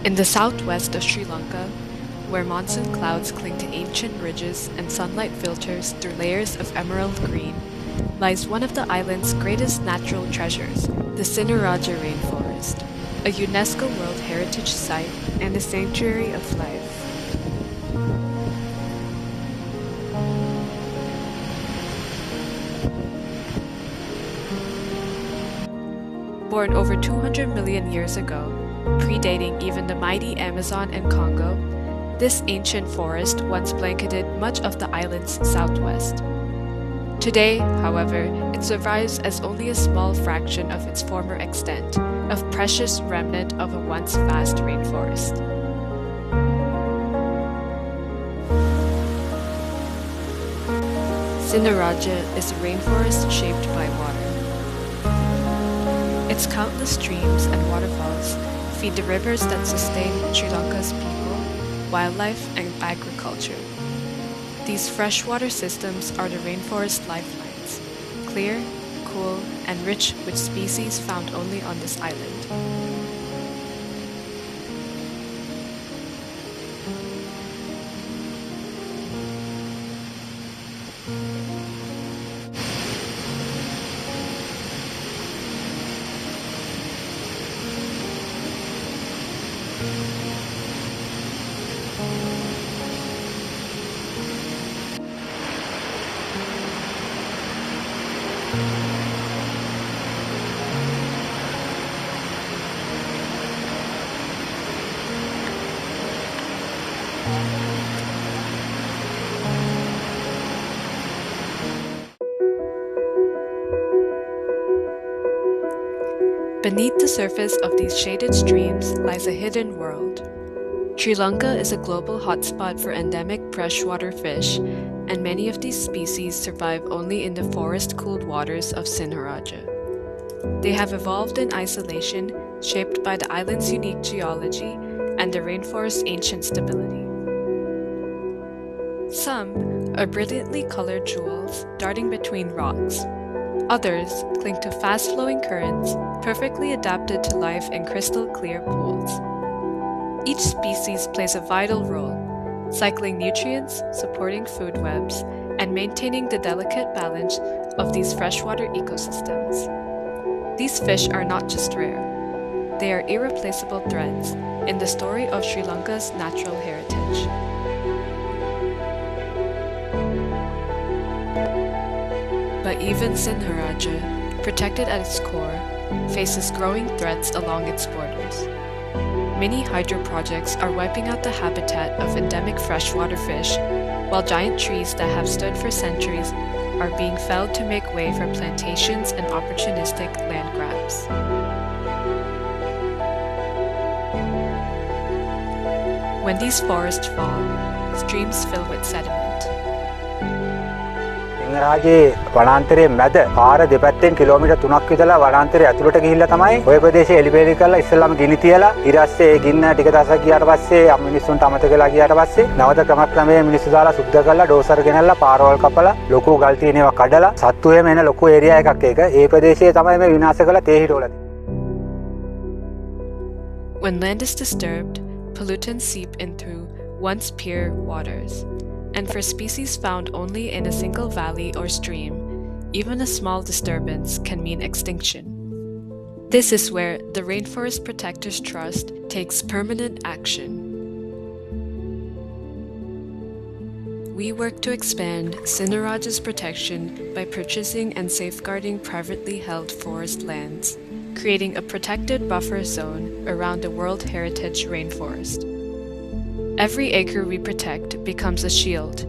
In the southwest of Sri Lanka, where monsoon clouds cling to ancient ridges and sunlight filters through layers of emerald green, lies one of the island's greatest natural treasures, the Sinharaja Rainforest, a UNESCO World Heritage Site and a sanctuary of life. Born over 200 million years ago, predating even the mighty Amazon and Congo, this ancient forest once blanketed much of the island's southwest. Today, however, it survives as only a small fraction of its former extent, a precious remnant of a once vast rainforest. Sinharaja is a rainforest shaped by water. Its countless streams and waterfalls feed the rivers that sustain Sri Lanka's people, wildlife, and agriculture. These freshwater systems are the rainforest lifelines, clear, cool, and rich with species found only on this island. Beneath the surface of these shaded streams lies a hidden world. Sri Lanka is a global hotspot for endemic freshwater fish, and many of these species survive only in the forest-cooled waters of Sinharaja. They have evolved in isolation, shaped by the island's unique geology and the rainforest's ancient stability. Some are brilliantly colored jewels darting between rocks. Others cling to fast-flowing currents, perfectly adapted to life in crystal-clear pools. Each species plays a vital role, cycling nutrients, supporting food webs, and maintaining the delicate balance of these freshwater ecosystems. These fish are not just rare. They are irreplaceable threads in the story of Sri Lanka's natural heritage. But even Sinharaja, protected at its core, faces growing threats along its borders. Many hydro projects are wiping out the habitat of endemic freshwater fish, while giant trees that have stood for centuries are being felled to make way for plantations and opportunistic land grabs. When these forests fall, streams fill with sediment. සිංහරාජයේ වනාන්තරයේ මැද පාර දෙපැත්තෙන් kilometre 3ක් විතර වනාන්තරය ඇතුළට ගිහිල්ලා තමයි ওই ප්‍රදේශයේ එලිබේලි කරලා ඉස්සෙල්ලාම ගිනි තියලා ඊට පස්සේ ඒ ගින්න ටික දවසක් ගියාට පස්සේ මිනිස්සුන්ට අමතක වෙලා ගියාට පස්සේ නැවත ක්‍රමක්‍රමයෙන් මිනිස්සු දාලා සුද්ධ කරලා ඩෝසර් ගෙනල්ලා පාරවල් කපලා ලොකු ගල් තියෙන ඒවා කඩලා සත්තු එහෙම එන ලොකු ඒරියා එකක් ඒක ඒ ප්‍රදේශයේ තමයි මේ විනාශ කරලා තේ හිටවලා. When land is disturbed, pollutants seep in through once pure waters. And for species found only in a single valley or stream, even a small disturbance can mean extinction. This is where the Rainforest Protectors Trust takes permanent action. We work to expand Sinharaja's protection by purchasing and safeguarding privately held forest lands, creating a protected buffer zone around the World Heritage Rainforest. Every acre we protect becomes a shield,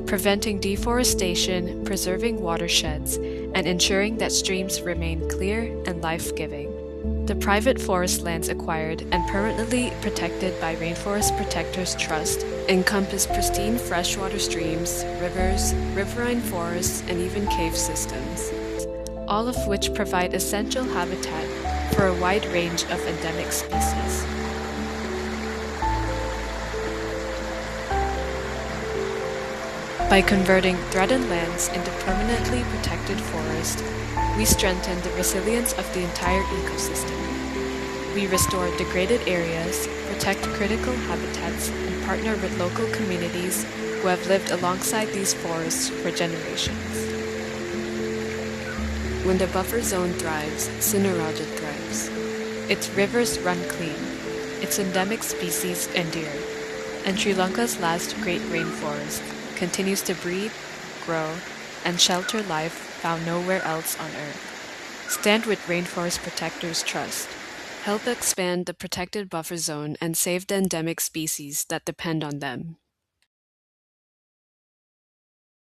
preventing deforestation, preserving watersheds, and ensuring that streams remain clear and life-giving. The private forest lands acquired and permanently protected by Rainforest Protectors Trust encompass pristine freshwater streams, rivers, riverine forests, and even cave systems, all of which provide essential habitat for a wide range of endemic species. By converting threatened lands into permanently protected forest, we strengthen the resilience of the entire ecosystem. We restore degraded areas, protect critical habitats and partner with local communities who have lived alongside these forests for generations. When the buffer zone thrives, Sinharaja thrives. Its rivers run clean, its endemic species endure, and Sri Lanka's last great rainforest continues to breathe, grow, and shelter life found nowhere else on Earth. Stand with Rainforest Protectors Trust. Help expand the protected buffer zone and save the endemic species that depend on them.